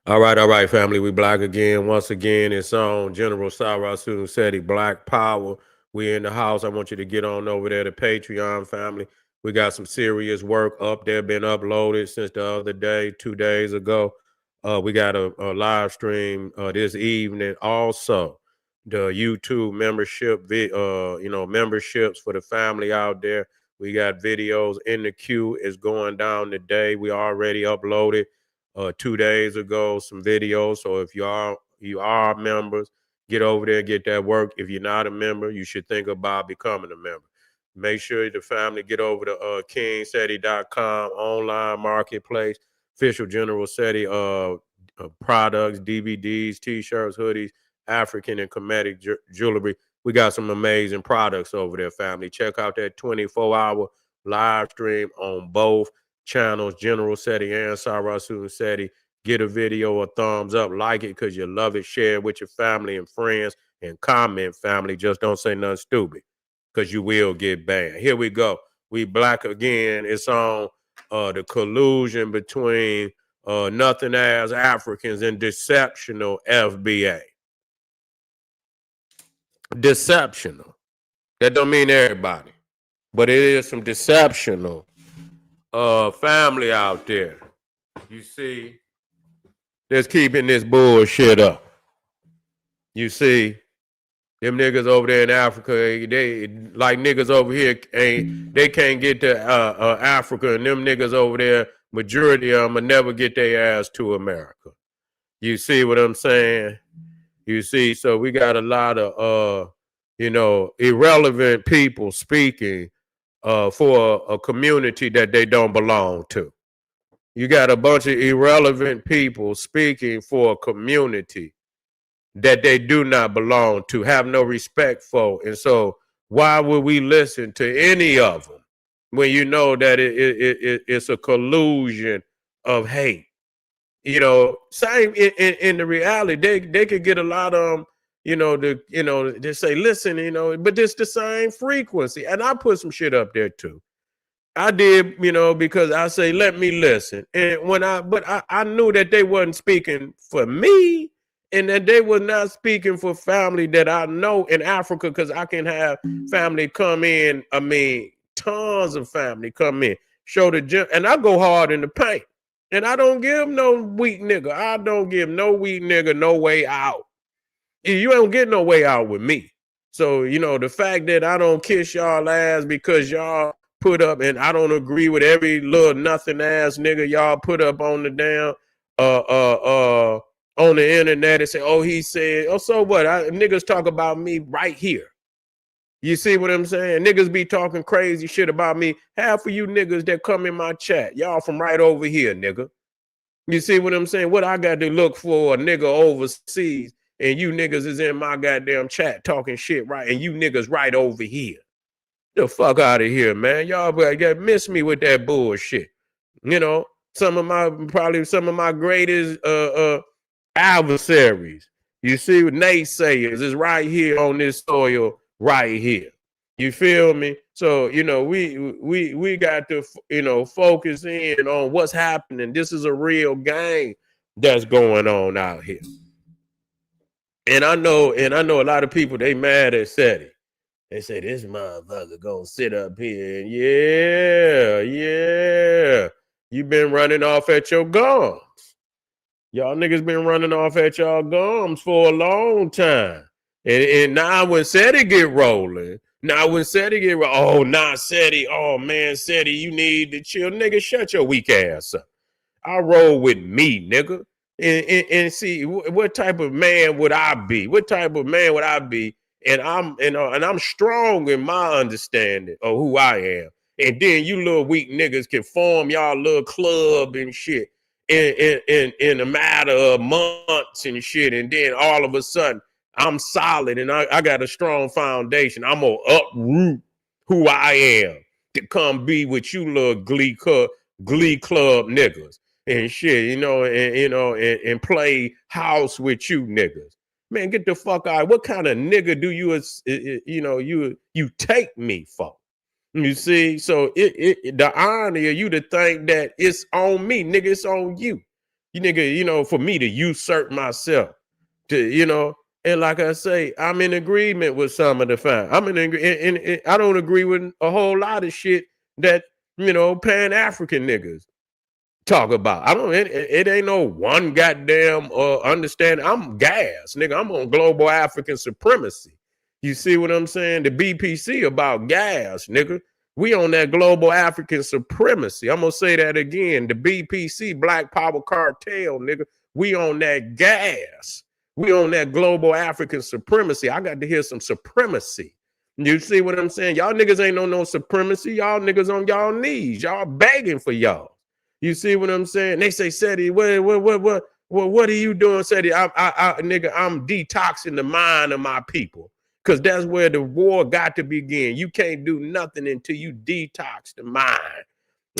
All right, family. We black again. Once again, it's on General Sarah Seti, Black Power. We in the house. I want you to get on over there to Patreon, family. We got some serious work up there, been uploaded since the other day, 2 days ago. We got a live stream this evening. Also, the YouTube membership, memberships for the family out there. We got videos in the queue. It's going down today. We already uploaded 2 days ago some videos. So if you are members, get over there and get that work. If you're not a member, you should think about becoming a member. Make sure the family get over to kingseti.com online marketplace, official General Seti products, DVDs, t-shirts, hoodies, African and Kemetic jewelry. We got some amazing products over there, family. Check out that 24-hour live stream on both channels, General Seti and Sarah Seti. Get a video a thumbs up, like it because you love it, share it with your family and friends, and comment, family. Just don't say nothing stupid because you will get banned. Here we go. We black again. It's on the collusion between nothing as Africans and Deceptional FBA. Deceptional. That don't mean everybody, but it is some deceptional family out there. You see, that's keeping this bullshit up. You see, them niggas over there in Africa, they like niggas over here they can't get to Africa, and them niggas over there, majority of them will never get their ass to America. You see what I'm saying? You see, so we got a lot of irrelevant people speaking for a community that they don't belong to. You got a bunch of irrelevant people speaking for a community that they do not belong to, have no respect for. And so why would we listen to any of them when you know that it's a collusion of hate? You know, same in the reality, they could get a lot of they say, listen, but it's the same frequency. And I put some shit up there too. I did, because I say, let me listen. And I knew that they wasn't speaking for me and that they were not speaking for family that I know in Africa, because I can have family come in. I mean, tons of family come in, show the gym, and I go hard in the paint. And I don't give no weak nigga. I don't give no weak nigga no way out. You don't get no way out with me. So, the fact that I don't kiss y'all ass because y'all put up, and I don't agree with every little nothing ass nigga y'all put up on the damn on the internet and say, oh, he said, oh, so what? Niggas talk about me right here. You see what I'm saying? Niggas be talking crazy shit about me. Half of you niggas that come in my chat, y'all from right over here, nigga. You see what I'm saying? What I got to look for a nigga overseas, and you niggas is in my goddamn chat talking shit, right? And you niggas right over here. The fuck out of here, man. Y'all miss me with that bullshit. Some of my greatest adversaries. You see, naysayers is right here on this soil, right here. You feel me? So we got to focus in on what's happening. This is a real game that's going on out here. And I know a lot of people, they mad at Seti. They say this motherfucker gonna sit up here and yeah. You been running off at your gums. Y'all niggas been running off at y'all gums for a long time. And now when Seti get rolling, oh, not Seti, oh man, Seti, you need to chill. Nigga, shut your weak ass up. I roll with me, nigga. And see what type of man would I be? What type of man would I be? And I'm strong in my understanding of who I am. And then you little weak niggas can form y'all little club and shit in a matter of months and shit. And then all of a sudden, I'm solid and I got a strong foundation. I'm gonna uproot who I am to come be with you little glee club niggas and shit, and play house with you niggas. Man, get the fuck out. What kind of nigga do you take me for? You see, so the irony of you to think that it's on me, nigga, it's on you. You nigga, for me to usurp myself, and like I say, I'm in agreement with some of the fam. I'm and I don't agree with a whole lot of shit that Pan-African niggas talk about. I don't. It ain't no one goddamn understanding. I'm gas, nigga. I'm on global African supremacy. You see what I'm saying? The BPC about gas, nigga. We on that global African supremacy. I'm gonna say that again. The BPC, Black Power Cartel, nigga. We on that gas. We on that global African supremacy. I got to hear some supremacy. You see what I'm saying? Y'all niggas ain't on no supremacy. Y'all niggas on y'all knees. Y'all begging for y'all. You see what I'm saying? They say, Seti, what are you doing, Seti? Nigga, I'm detoxing the mind of my people. Because that's where the war got to begin. You can't do nothing until you detox the mind.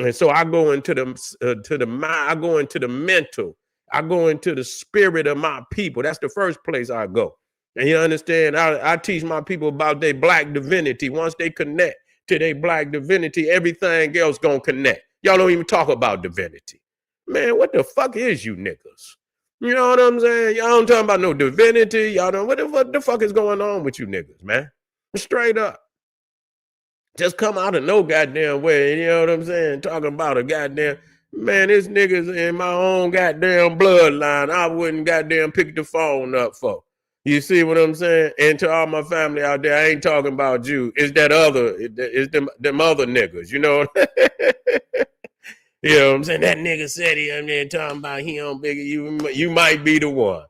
And so I go into the mind, I go into the mental, I go into the spirit of my people. That's the first place I go. And you understand, I teach my people about their black divinity. Once they connect to their black divinity, everything else gonna connect. Y'all don't even talk about divinity. Man, what the fuck is you niggas? You know what I'm saying? Y'all don't talk about no divinity. Y'all don't, what the fuck is going on with you niggas, man? Straight up. Just come out of no goddamn way, you know what I'm saying? Talking about a goddamn, man, this nigga's in my own goddamn bloodline. I wouldn't goddamn pick the phone up for. You see what I'm saying? And to all my family out there, I ain't talking about you. It's that other, it's them other niggas, you know? You know what I'm saying? That nigga said he up there talking about he on bigger. You might be the one.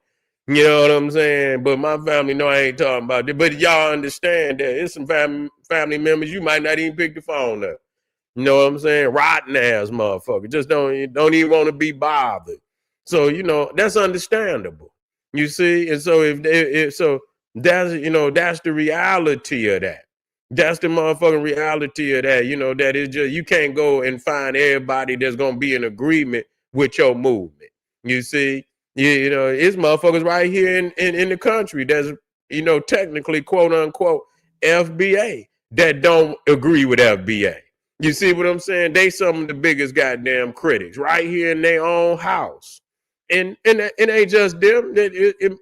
You know what I'm saying? But my family know I ain't talking about it. But y'all understand that it's some family members you might not even pick the phone up. You know what I'm saying? Rotten ass motherfucker. Just don't even want to be bothered. So, that's understandable. You see? And so so that's the reality of that. That's the motherfucking reality of that. That is just, you can't go and find everybody that's gonna be in agreement with your movement. You see? It's motherfuckers right here in the country that's, technically quote unquote FBA that don't agree with FBA. You see what I'm saying? They some of the biggest goddamn critics right here in their own house. And it ain't just them.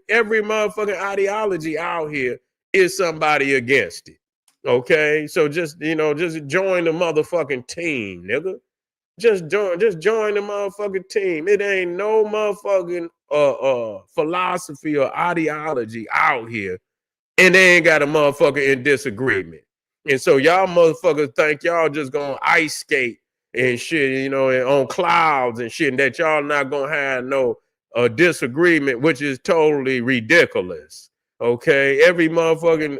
Every motherfucking ideology out here is somebody against it. Okay? So just join the motherfucking team, nigga. Just join the motherfucking team. It ain't no motherfucking philosophy or ideology out here, and they ain't got a motherfucker in disagreement. And so y'all motherfuckers think y'all just gonna ice skate and shit, and on clouds and shit, and that y'all not gonna have no disagreement, which is totally ridiculous. Okay, every motherfucking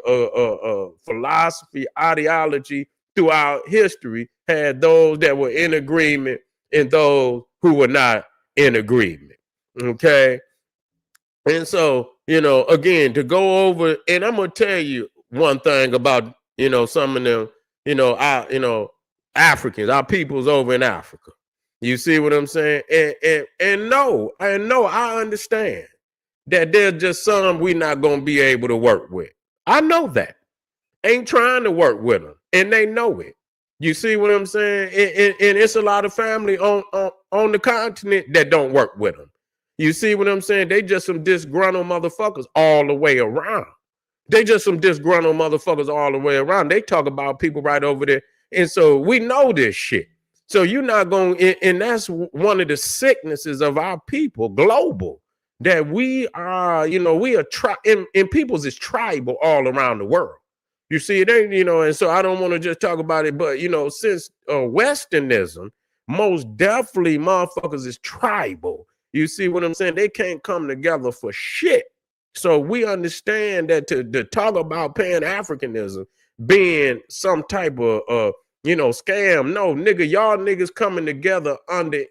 philosophy, ideology throughout history had those that were in agreement and those who were not in agreement. Okay. And so, again, to go over, and I'm gonna tell you one thing about, some of them, Africans, our peoples over in Africa. You see what I'm saying? And no, I understand that there's just some we not gonna be able to work with. I know that. Ain't trying to work with them, and they know it. You see what I'm saying? And it's a lot of family on the continent that don't work with them. You see what I'm saying? They just some disgruntled motherfuckers all the way around. They just some disgruntled motherfuckers all the way around. They talk about people right over there. And so we know this shit. So you're not going, and that's one of the sicknesses of our people, global, that we are, we are, and people's is tribal all around the world. You see, it ain't, and so I don't want to just talk about it, but, since Westernism, most definitely motherfuckers is tribal. You see what I'm saying? They can't come together for shit. So we understand that to talk about Pan-Africanism being some type of, scam. No, nigga, y'all niggas coming together under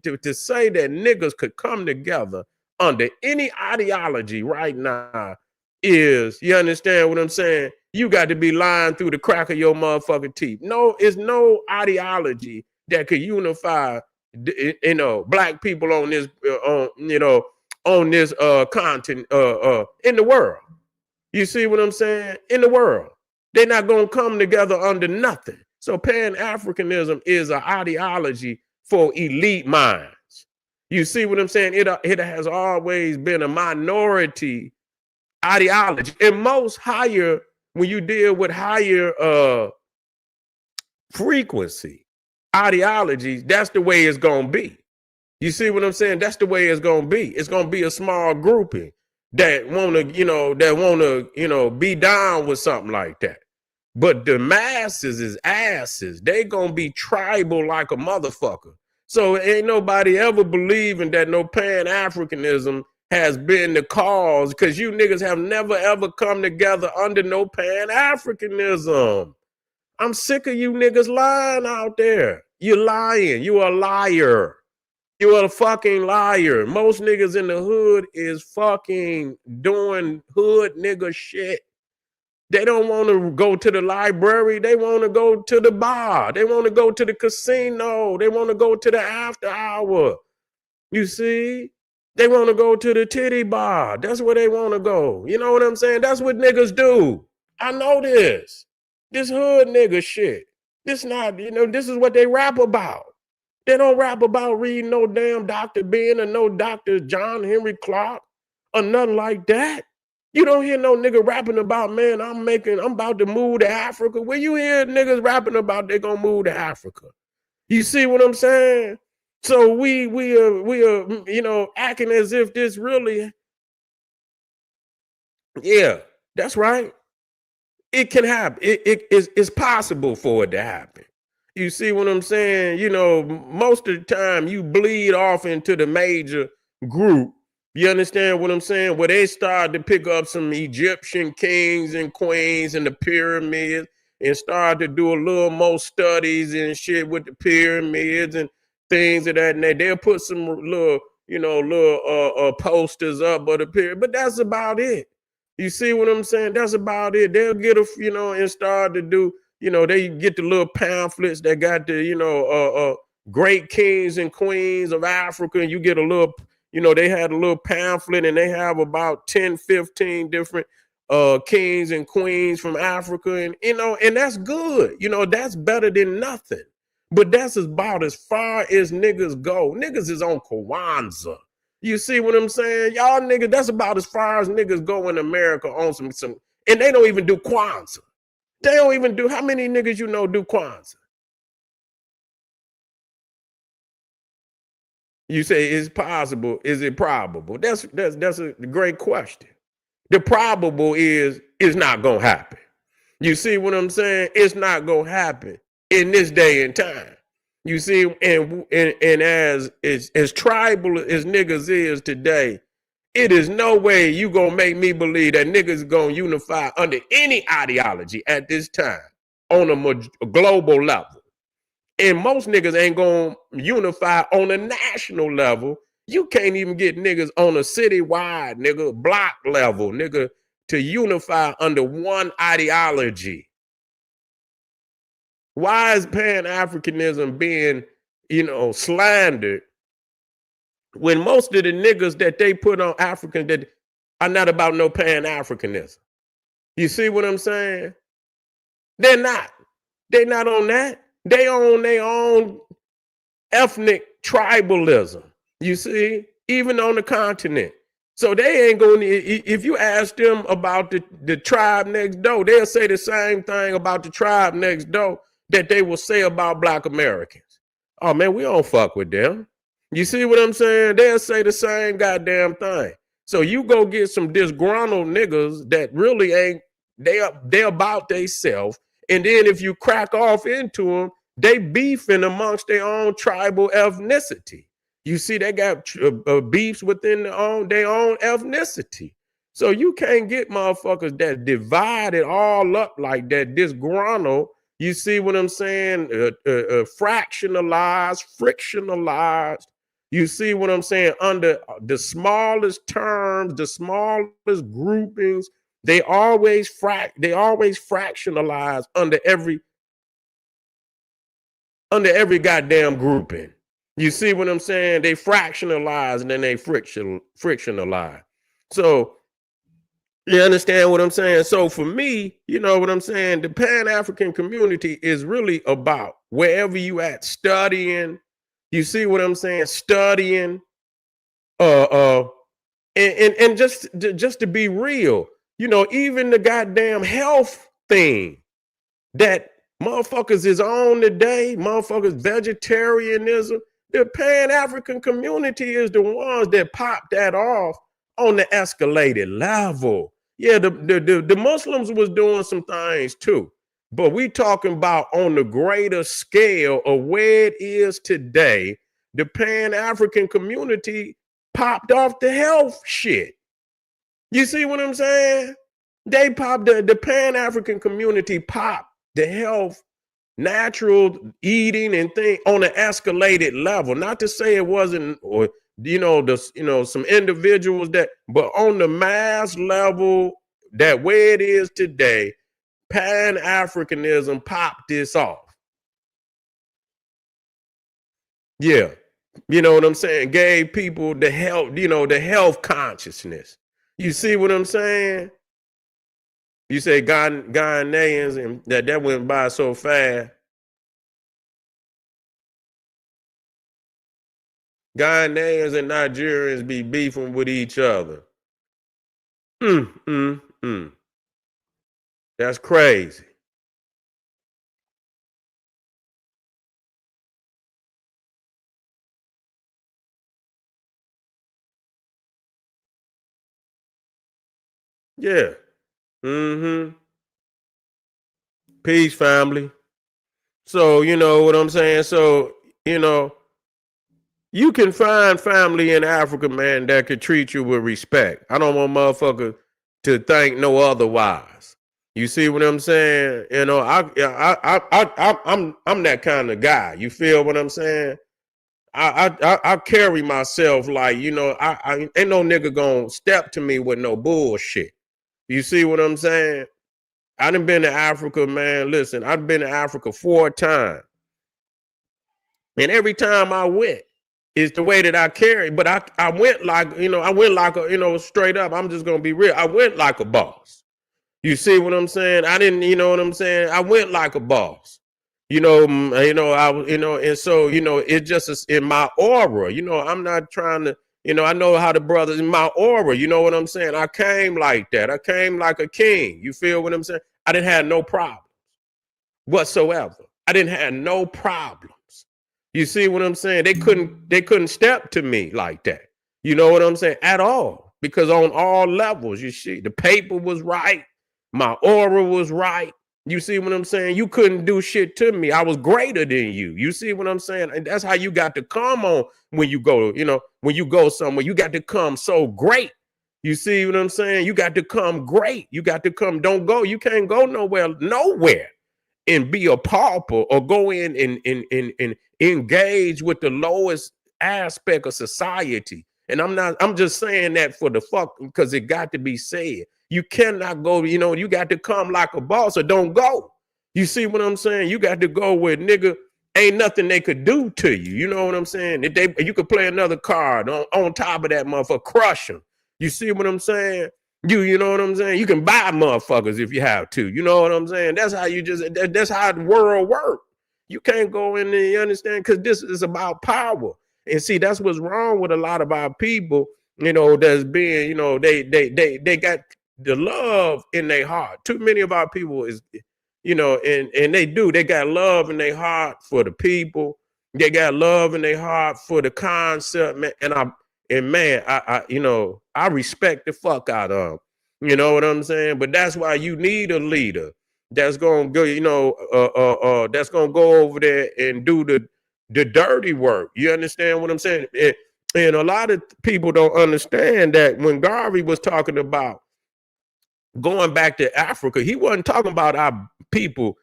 to say that niggas could come together under any ideology right now is, you understand what I'm saying? You got to be lying through the crack of your motherfucking teeth. No, it's no ideology that could unify, black people on this, on this continent, in the world. You see what I'm saying? In the world. They're not going to come together under nothing. So Pan-Africanism is an ideology for elite minds. You see what I'm saying? It has always been a minority ideology. And most higher, when you deal with higher frequency ideologies, that's the way it's gonna be. You see what I'm saying? That's the way it's gonna be. It's gonna be a small grouping that wanna be down with something like that. But the masses is asses. They gonna be tribal like a motherfucker. So ain't nobody ever believing that no Pan-Africanism has been the cause, because you niggas have never ever come together under no Pan-Africanism. I'm sick of you niggas lying out there. You're lying. You a liar. You are a fucking liar. Most niggas in the hood is fucking doing hood nigga shit. They don't want to go to the library. They want to go to the bar. They want to go to the casino. They want to go to the after hour. You see? They want to go to the titty bar. That's where they want to go. You know what I'm saying? That's what niggas do. I know this. This hood nigga shit. This not, this is what they rap about. They don't rap about reading no damn Dr. Ben or no Dr. John Henry Clark or nothing like that. You don't hear no nigga rapping about, man, I'm about to move to Africa. Where you hear niggas rapping about they gonna move to Africa? You see what I'm saying? So we are acting as if this really, yeah, that's right. It can happen. It's possible for it to happen. You see what I'm saying? Most of the time you bleed off into the major group. You understand what I'm saying? Where they start to pick up some Egyptian kings and queens and the pyramids and start to do a little more studies and shit with the pyramids and things of that. And they'll put some little posters up of the pyramid, but that's about it. You see what I'm saying? That's about it. They'll get and start to do, they get the little pamphlets that got the, great kings and queens of Africa. And you get a little, they had a little pamphlet and they have about 10, 15 different kings and queens from Africa. And, and that's good. That's better than nothing. But that's about as far as niggas go. Niggas is on Kwanzaa. You see what I'm saying? Y'all niggas, that's about as far as niggas go in America on some, and they don't even do Kwanzaa. They don't even do, how many niggas do Kwanzaa? You say, is possible, is it probable? That's a great question. The probable is, it's not gonna happen. You see what I'm saying? It's not gonna happen in this day and time. You see, and as tribal as niggas is today, it is no way you gonna make me believe that niggas gonna unify under any ideology at this time on a global level. And most niggas ain't gonna unify on a national level. You can't even get niggas on a citywide, nigga, block level, nigga, to unify under one ideology. Why is Pan-Africanism being, slandered when most of the niggas that they put on African that are not about no Pan-Africanism? You see what I'm saying? They're not. They're not on that. They own their own ethnic tribalism. You see, even on the continent. So they ain't going to, if you ask them about the tribe next door, they'll say the same thing about the tribe next door that they will say about Black Americans. Oh man, we don't fuck with them. You see what I'm saying? They'll say the same goddamn thing. So you go get some disgruntled niggas that really ain't, they about they self. And then if you crack off into them, they beefing amongst their own tribal ethnicity. You see, they got beefs within their own ethnicity. So you can't get motherfuckers that divide it all up like that, disgruntled. You see what I'm saying? Fractionalized, frictionalized. You see what I'm saying? Under the smallest terms, the smallest groupings, they always fractionalize under every goddamn grouping. You see what I'm saying? They fractionalize and then they frictionalize. So you understand what I'm saying? So for me, you know what I'm saying? The Pan-African community is really about wherever you at studying. You see what I'm saying? Studying, and just to be real, even the goddamn health thing that motherfuckers is on today, motherfuckers vegetarianism, the Pan-African community is the ones that pop that off on the escalated level. Yeah, the Muslims was doing some things too, but we talking about on the greater scale of where it is today. The Pan-African community popped off the health shit. You see what I'm saying? They popped the Pan-African community popped the health, natural eating and thing on an escalated level. Not to say it wasn't, or some individuals that, but on the mass level, that way it is today, Pan-Africanism popped this off. Yeah. You know what I'm saying? Gave people the health, the health consciousness. You see what I'm saying? You say Ghanaians, and that went by so fast. Ghanaians and Nigerians be beefing with each other. That's crazy. Yeah. Peace, family. So, you know what I'm saying? So, you can find family in Africa, man, that could treat you with respect. I don't want motherfuckers to think no otherwise. You see what I'm saying? I'm that kind of guy. You feel what I'm saying? I carry myself like, I ain't no nigga gonna step to me with no bullshit. You see what I'm saying? I done been to Africa, man. Listen, I've been to Africa 4 times. And every time I went, it's the way that I carry. But I went like, straight up. I'm just gonna be real. I went like a boss. You see what I'm saying? I didn't, you know what I'm saying? I went like a boss. And so, it just is in my aura. I'm not trying to, I know how the brothers in my aura, you know what I'm saying? I came like that. I came like a king. You feel what I'm saying? I didn't have no problems whatsoever. I didn't have no problems. You see what I'm saying? They couldn't step to me like that. You know what I'm saying? At all. Because on all levels, you see, the paper was right. My aura was right. You see what I'm saying? You couldn't do shit to me. I was greater than you. You see what I'm saying? And that's how you got to come on when you go, when you go somewhere, you got to come so great. You see what I'm saying? You got to come great. You got to come, don't go. You can't go nowhere and be a pauper or go in and engage with the lowest aspect of society. And I'm just saying that for the fuck, because it got to be said. You cannot go, you got to come like a boss or don't go. You see what I'm saying? You got to go where nigga ain't nothing they could do to you. You know what I'm saying? You could play another card on top of that motherfucker, crush them. You see what I'm saying? You know what I'm saying? You can buy motherfuckers if you have to. You know what I'm saying? That's how that's how the world works. You can't go in there, you understand? Because this is about power. And see, that's what's wrong with a lot of our people, that's being, they got the love in their heart. Too many of our people is, and they got love in their heart for the people. They got love in their heart for the concept, man. I respect the fuck out of them. You know what I'm saying? But that's why you need a leader that's gonna go, that's gonna go over there and do the dirty work. You understand what I'm saying? And a lot of people don't understand that when Garvey was talking about going back to Africa, he wasn't talking about our people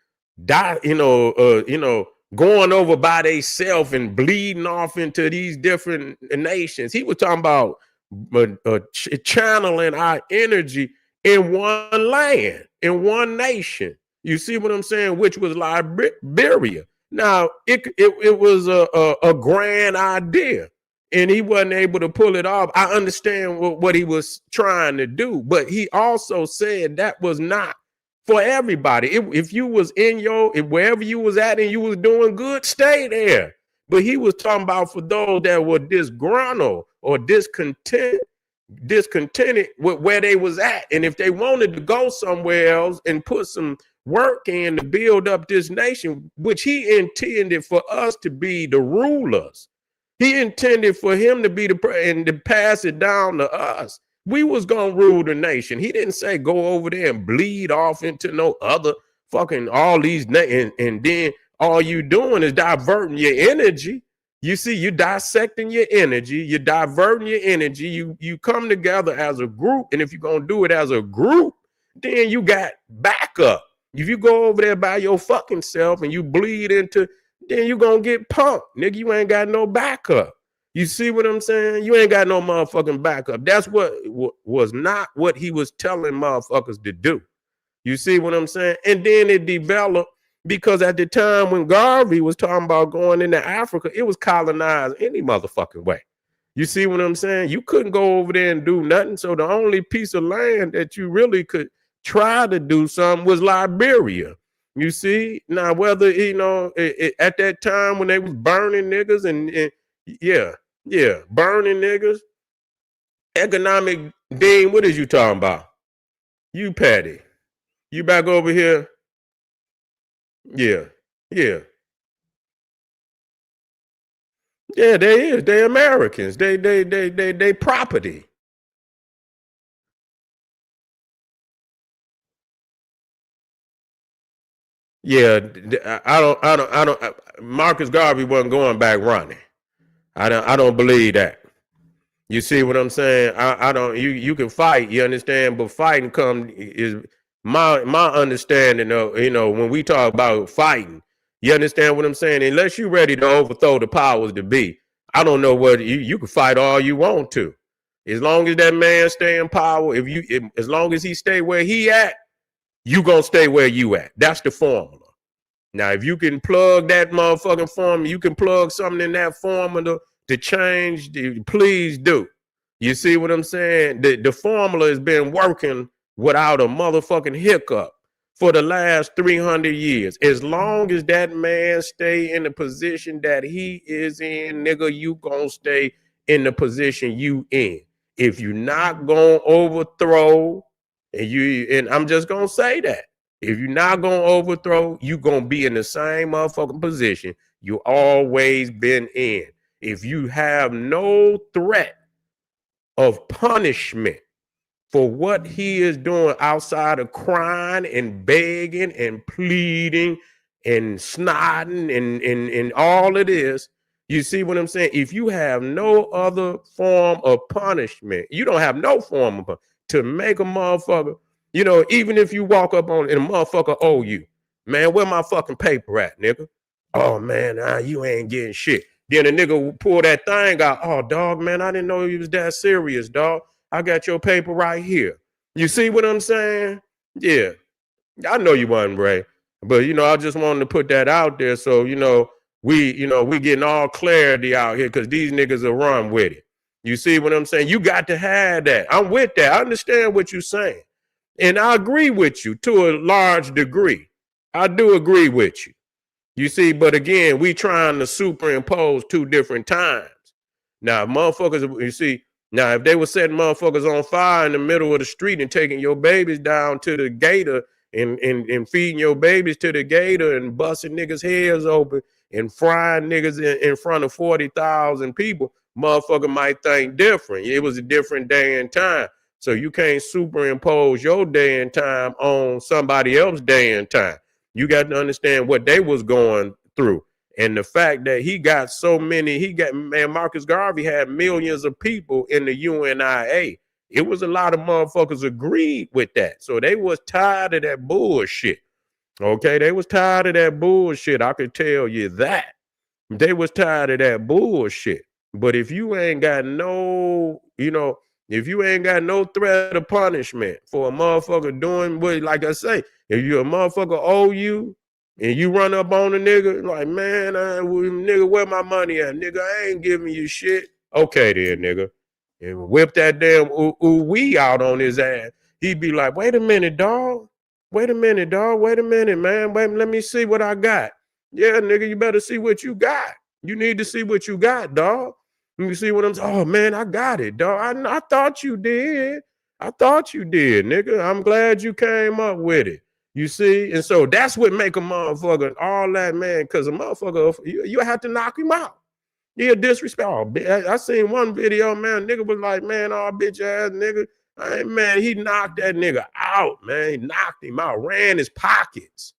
going over by themselves and bleeding off into these different nations. He was talking about channeling our energy in one land, in one nation. You see what I'm saying? Which was Liberia. Now, it was a grand idea, and he wasn't able to pull it off. I understand what he was trying to do, but he also said that was not for everybody. If you was wherever you was at and you was doing good, stay there. But he was talking about for those that were disgruntled or discontent discontented with where they was at. And if they wanted to go somewhere else and put some work in to build up this nation, which he intended for us to be the rulers, he intended for him to be and to pass it down to us. We was gonna rule the nation. He didn't say go over there and bleed off into no other fucking all these and then all you doing is diverting your energy. You see, you dissecting your energy, you're diverting your energy. You come together as a group, and if you're gonna do it as a group, then you got backup. If you go over there by your fucking self and you bleed into, then you gonna get punked, nigga. You ain't got no backup. You see what I'm saying? You ain't got no motherfucking backup. That's what was not what he was telling motherfuckers to do. You see what I'm saying? And then it developed because at the time when Garvey was talking about going into Africa, it was colonized any motherfucking way. You see what I'm saying? You couldn't go over there and do nothing. So the only piece of land that you really could try to do something was Liberia. You see? Now, whether, at that time when they was burning niggas and burning niggas, economic Dean, what is you talking about? You petty. You back over here? Yeah. Yeah, they is. They Americans. They property. Yeah, I don't. Marcus Garvey wasn't going back running. I don't believe that. You see what I'm saying? I don't. You can fight. You understand? But fighting is my understanding of, when we talk about fighting. You understand what I'm saying? Unless you're ready to overthrow the powers to be, I don't know what you can fight all you want to. As long as that man stay in power, as long as he stay where he at, you gonna stay where you at. That's the formula. Now, if you can plug that motherfucking formula, you can plug something in that formula to change, please do. You see what I'm saying? The formula has been working without a motherfucking hiccup for the last 300 years. As long as that man stay in the position that he is in, nigga, you gonna stay in the position you in. If you not gonna overthrow, and I'm just gonna say that, if you're not gonna overthrow, you gonna be in the same motherfucking position you always been in. If you have no threat of punishment for what he is doing outside of crying and begging and pleading and snotting and all of this, you see what I'm saying? If you have no other form of punishment, you don't have no form of to make a motherfucker, even if you walk up on and a motherfucker owe you, man, where my fucking paper at, nigga? Oh man, you ain't getting shit. Then a nigga pull that thing out. Oh, dog, man, I didn't know you was that serious, dog. I got your paper right here. You see what I'm saying? Yeah. I know you wasn't, Ray. But, I just wanted to put that out there. So, we getting all clarity out here because these niggas will run with it. You see what I'm saying? You got to have that. I'm with that. I understand what you're saying. And I agree with you to a large degree. I do agree with you. You see, but again, we trying to superimpose two different times. Now, motherfuckers, you see, now if they were setting motherfuckers on fire in the middle of the street and taking your babies down to the gator and feeding your babies to the gator and busting niggas' heads open and frying niggas in front of 40,000 people, motherfucker might think different. It was a different day and time. So you can't superimpose your day and time on somebody else's day and time. You got to understand what they was going through. And the fact that Marcus Garvey had millions of people in the UNIA. It was a lot of motherfuckers agreed with that. So they was tired of that bullshit. Okay, they was tired of that bullshit. I could tell you that. They was tired of that bullshit. But if you ain't got no, if you ain't got no threat of punishment for a motherfucker doing what, like I say, if you a motherfucker owe you and you run up on a nigga, like, man, nigga, where my money at? Nigga, I ain't giving you shit. Okay then, nigga. And whip that damn ooh-wee out on his ass. He'd be like, wait a minute, dog. Wait a minute, dog. Wait a minute, man. Wait, let me see what I got. Yeah, nigga, you better see what you got. You need to see what you got, dog. You see what I'm saying? Oh man, I got it, dog. I thought you did. I thought you did, nigga. I'm glad you came up with it. You see? And so that's what make a motherfucker all that, man, because a motherfucker, you have to knock him out. Yeah, disrespect. Oh, I seen one video, man. Nigga was like, man, oh, bitch ass nigga. Hey, man, he knocked that nigga out, man. He knocked him out, ran his pockets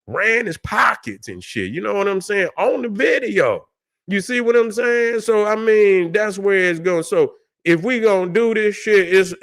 and shit. You know what I'm saying? On the video. You see what I'm saying? So, I mean, that's where it's going. So, if we gonna do this shit,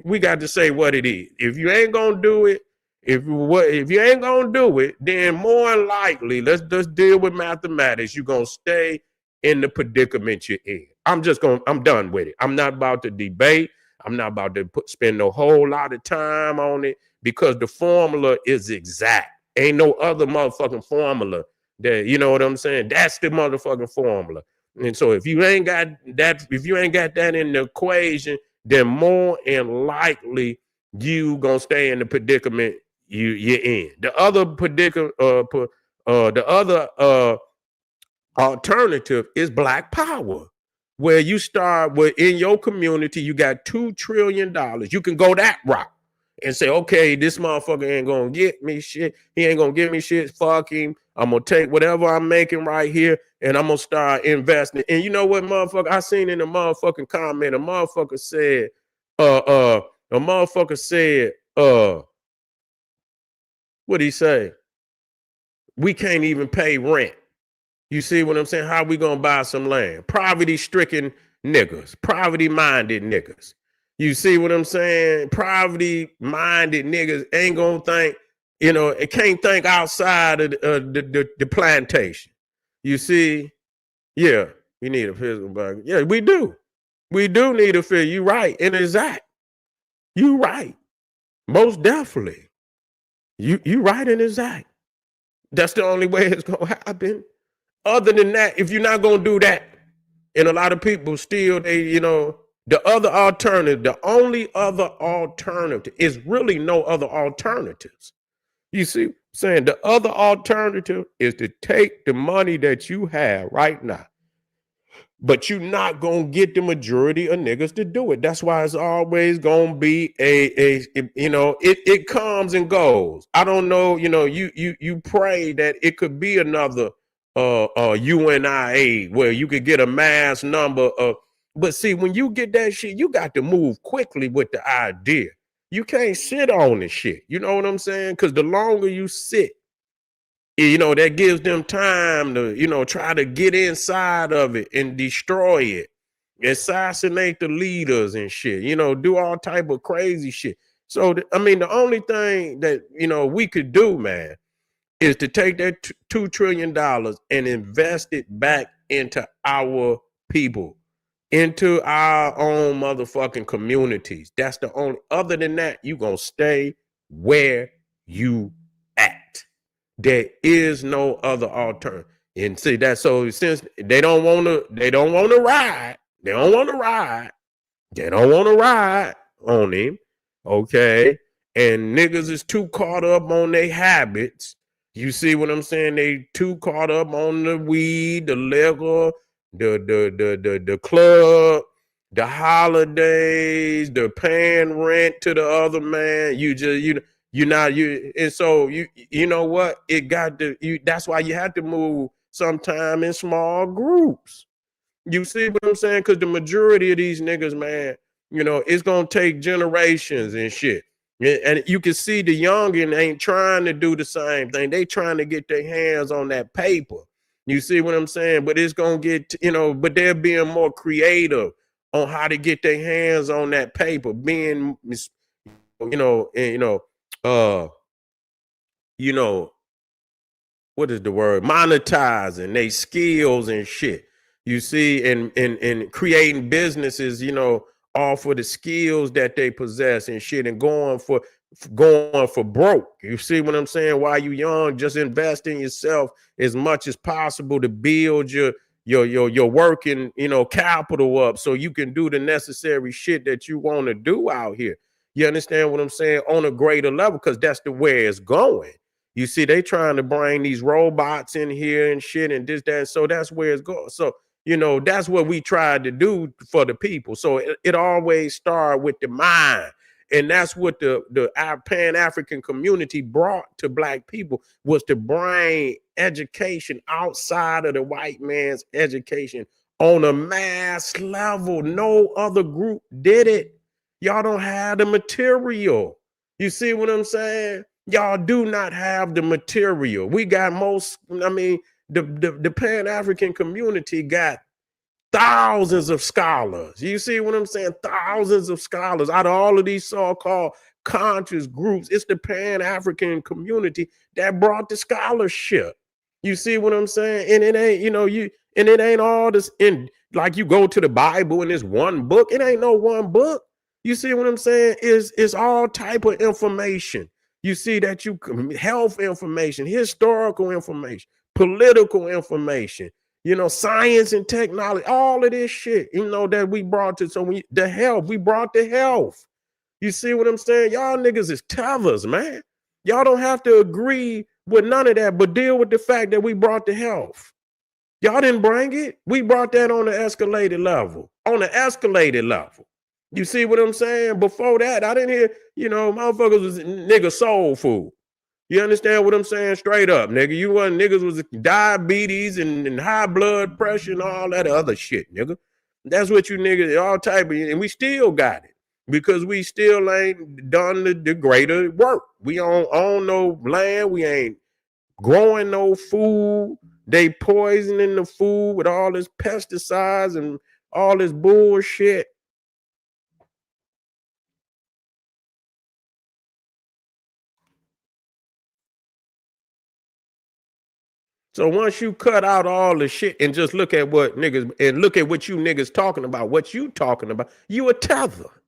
we got to say what it is. If you ain't gonna do it, if you ain't gonna do it, then more likely, let's just deal with mathematics. You're gonna stay in the predicament you're in. I'm done with it. I'm not about to debate. I'm not about to spend a whole lot of time on it because the formula is exact. Ain't no other motherfucking formula that, you know what I'm saying? That's the motherfucking formula. And so if you ain't got that in the equation, then more and likely you gonna stay in the predicament you're in. The other alternative is black power, where you start with in your community, you got $2 trillion. You can go that route and say, okay, this motherfucker ain't gonna get me shit. He ain't gonna give me shit. Fuck him. I'm gonna take whatever I'm making right here and I'm gonna start investing. And you know what, motherfucker? I seen in the motherfucking comment, a motherfucker said, what'd he say? We can't even pay rent. You see what I'm saying? How we gonna buy some land? Poverty-stricken niggas, poverty-minded niggas. You see what I'm saying? Poverty-minded niggas ain't gonna think, it can't think outside of the plantation. You see? Yeah, you need a physical body. Yeah, we do. We do need a physical. You right, and exact. You right. Most definitely. You right and exact. That's the only way it's gonna happen. Other than that, if you're not gonna do that, and a lot of people still, the only other alternative is really no other alternatives. You see, saying the other alternative is to take the money that you have right now, but you're not gonna get the majority of niggas to do it. That's why it's always gonna be it comes and goes. I don't know, you pray that it could be another UNIA where you could get a mass number of, but see, when you get that shit, you got to move quickly with the idea. You can't sit on the shit. You know what I'm saying? Because the longer you sit, that gives them time to, try to get inside of it and destroy it, assassinate the leaders and shit, do all type of crazy shit. So, the only thing that, we could do, man, is to take that $2 trillion and invest it back into our people, into our own motherfucking communities. That's the only, other than that, you gonna stay where you at. There is no other alternative. And see that, so since they don't want to ride on him, okay, and niggas is too caught up on their habits. You see what I'm saying? They too caught up on the weed, the liquor, the club, the holidays, the paying rent to the other man. And so you know what? That's why you have to move sometime in small groups. You see what I'm saying? Because the majority of these niggas, man, it's gonna take generations and shit. And you can see the youngin' ain't trying to do the same thing. They trying to get their hands on that paper. You see what I'm saying? But it's gonna get, but they're being more creative on how to get their hands on that paper, being, what is the word? Monetizing they skills and shit. You see, and creating businesses, off of the skills that they possess and shit, and going for broke. You see what I'm saying? While you young, just invest in yourself as much as possible to build your working, capital up so you can do the necessary shit that you want to do out here. You understand what I'm saying? On a greater level, because that's the way it's going. You see, they trying to bring these robots in here and shit and this, that. So that's where it's going. So You know, that's what we tried to do for the people. So it always started with the mind. And that's what the Pan-African community brought to black people, was to bring education outside of the white man's education on a mass level. No other group did it. Y'all don't have the material. You see what I'm saying? Y'all do not have the material. We got most, I mean, the Pan-African community got thousands of scholars. You see what I'm saying? Thousands of scholars out of all of these so-called conscious groups. It's the Pan-African community that brought the scholarship. You see what I'm saying? And it ain't, you know, and it ain't all this in, like you go to the Bible and it's one book. It ain't no one book. You see what I'm saying? It's all type of information. You see that health information, historical information, political information, you know, science and technology, all of this shit, you know, that we brought to, so we brought the health. You see what I'm saying? Y'all niggas is tethers, man. Y'all don't have to agree with none of that, but deal with the fact that we brought the health. Y'all didn't bring it. We brought that on the escalated level. On the escalated level. You see what I'm saying? Before that, I didn't hear, you know, motherfuckers was nigga soul food. You understand what I'm saying? Straight up, nigga. You want niggas was diabetes and high blood pressure and all that other shit, nigga. That's what you niggas, all type of, and we still got it because we still ain't done the greater work. We don't own no land. We ain't growing no food. They poisoning the food with all this pesticides and all this bullshit. So once you cut out all the shit and just look at what niggas, and look at what you niggas talking about, you a tether.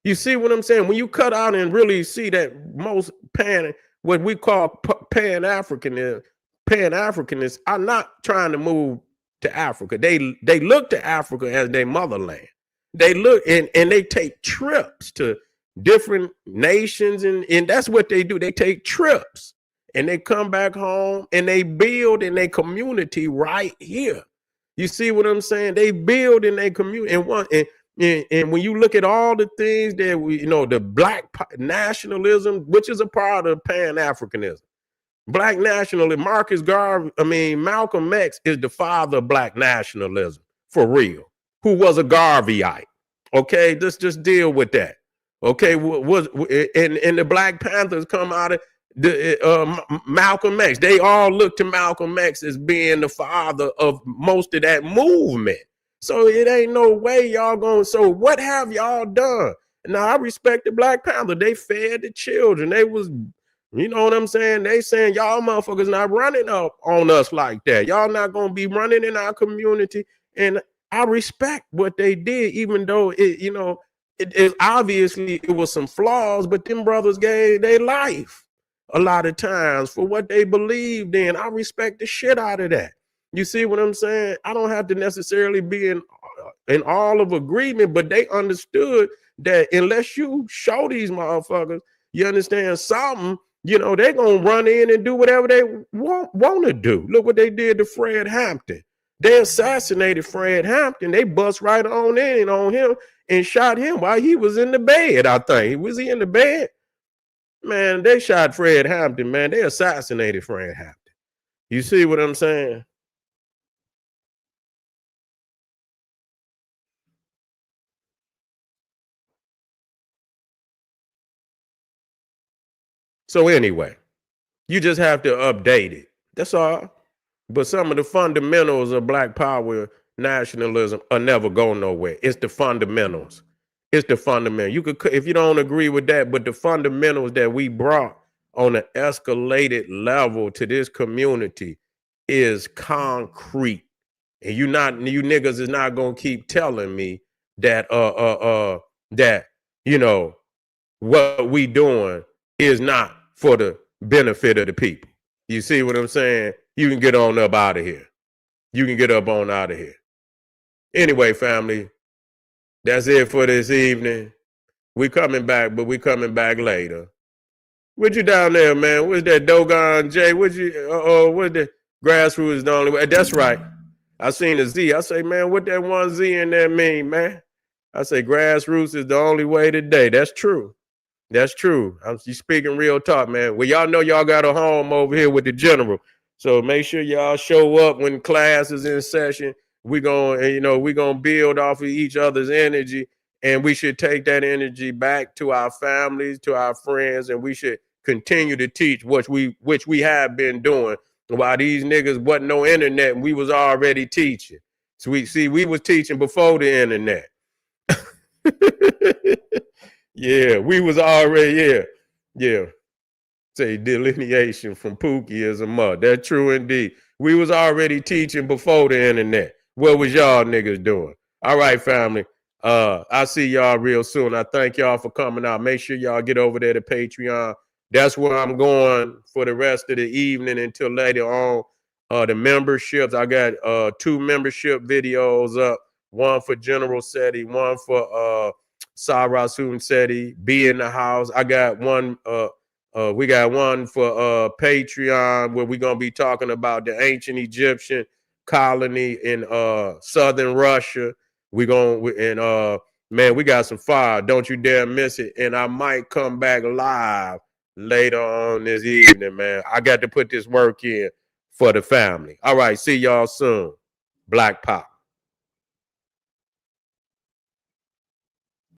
You see what I'm saying? When you cut out and really see that most what we call Pan-Africanists are not trying to move to Africa. They look to Africa as their motherland. They look and they take trips to different nations, and that's what they do. They take trips and they come back home and they build in their community right here. You see what I'm saying? They build in their community, and when you look at all the things that we, you know, the black nationalism, which is a part of Pan-Africanism, black nationalism, Malcolm X is the father of black nationalism for real, who was a Garveyite. Okay, just deal with that. Okay, and the Black Panthers come out of Malcolm X. They all look to Malcolm X as being the father of most of that movement. So it ain't no way y'all going. So what have y'all done? Now I respect the Black Panther. They fed the children. They was, you know what I'm saying? They saying y'all motherfuckers not running up on us like that. Y'all not gonna be running in our community. And I respect what they did, even though it, you know, it obviously it was some flaws, but them brothers gave their life a lot of times for what they believed in. I respect the shit out of that. You see what I'm saying? I don't have to necessarily be in all of agreement, but they understood that unless you show these motherfuckers, you understand something, you know, they're gonna run in and do whatever they want to do. Look what they did to Fred Hampton. They assassinated Fred Hampton. They bust right on in on him and shot him while he was in the bed. I think, was he in the bed? Man, they shot Fred Hampton, man. They assassinated Fred Hampton. You see what I'm saying? So anyway, you just have to update it. That's all. But some of the fundamentals of black power nationalism are never go nowhere. It's the fundamentals. It's the fundamental. You could, if you don't agree with that, but the fundamentals that we brought on an escalated level to this community is concrete. And you niggas is not gonna keep telling me that that, you know, what we doing is not for the benefit of the people. You see what I'm saying? You can get on up out of here. You can get up on out of here. Anyway, family, that's it for this evening. We coming back, but we coming back later. What you down there, man? What's that Dogon J? What the grassroots is the only way? That's right. I seen a Z. I say, man, what that one Z in there mean, man? I say, grassroots is the only way today. That's true. That's true. You speaking real talk, man. Well, y'all know y'all got a home over here with the general. So make sure y'all show up when class is in session. We gonna build off of each other's energy, and we should take that energy back to our families, to our friends, and we should continue to teach which we have been doing. While these niggas wasn't no internet, and we was already teaching. So we was teaching before the internet. Yeah, we was already, yeah. Say delineation from Pookie is a mud. That's true indeed. We was already teaching before the internet. What was y'all niggas doing? All right, family. I'll see y'all real soon. I thank y'all for coming out. Make sure y'all get over there to Patreon. That's where I'm going for the rest of the evening until later on. The memberships. I got 2 membership videos up. One for General Seti, one for Sarah Seti, Be in the House. I got one we got one for Patreon where we're gonna be talking about the ancient Egyptian colony in southern Russia. Man, we got some fire. Don't you dare miss it. And I might come back live later on this evening, man. I got to put this work in for the family. All right, see y'all soon. Black Pop.